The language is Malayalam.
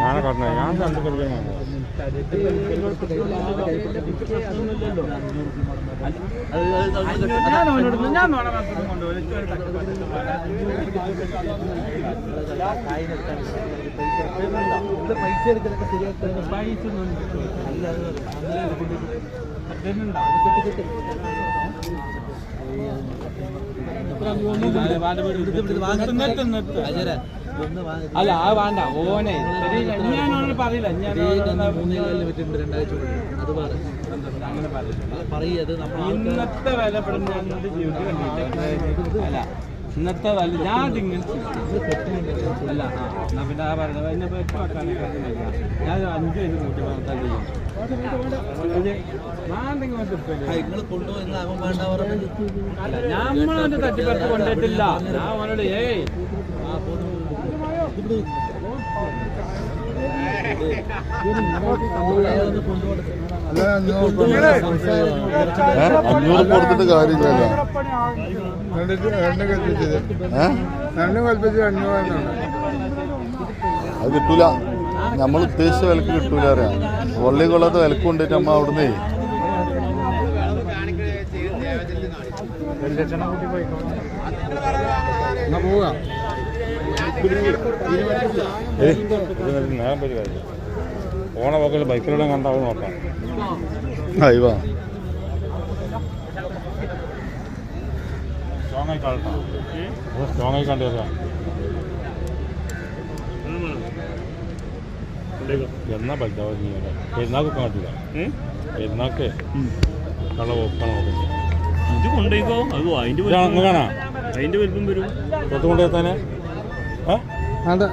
ഞാനെ കടന്നു ഞാൻ കണ്ടു കൊടുക്കണം ഞാൻ പൈസ എടുക്കുന്നൊക്കെ ശരിയാക്കാൻ പൈസ അല്ല ആ വേണ്ട ഓനെ ഞാനോട് പറയില്ല ഞാൻ 3 വിറ്റിട്ടുണ്ട് 2 ആഴ്ച അത് അങ്ങനെ പറയത് ഇന്നത്തെ വില അല്ല ഇന്നത്തെ വില ഞാൻ ഇങ്ങനെ അല്ല എന്നാ പിന്നെ ആ പറഞ്ഞത് എന്നെ പെട്ട് വെക്കാനൊക്കെ ഞാൻ 5 പേര് കൂട്ടി വളർത്താൻ ചെയ്യും അല്ല ഞമ്മളവന്റെ തട്ടിപ്പറത്ത് കൊണ്ടിട്ടില്ല ഞാൻ അവനോട് ഏയ് കൊടുത്തിട്ട് കാര്യമില്ലല്ലോ അത് കിട്ടൂല നമ്മൾ ഉദ്ദേശിച്ച വിലക്ക് കിട്ടൂല അറിയാം കൊള്ളി കൊള്ളാത്ത വിലക്ക് കൊണ്ടിട്ട് നമ്മ അവിടുന്ന് പോവാ നേരം പരിപാടി പോണ പോക്കൽ ബൈക്കിലെല്ലാം കണ്ടാവും നോക്കാം അയ്യോ സ്ട്രോങ് ആയി കാട്ടാ സ്ട്രോങ് ആയി കണ്ടുവരാം എന്നാ ബൈക്കാവ നീ പെരുന്നാൾക്ക് കാട്ടില്ല പെരുന്നാൾക്ക് കള ഒക്കണം ഇത് കൊണ്ടേക്കോ അത് കാണാ അതിന്റെ വലിപ്പം വരും കൊണ്ടുപോയി അതെ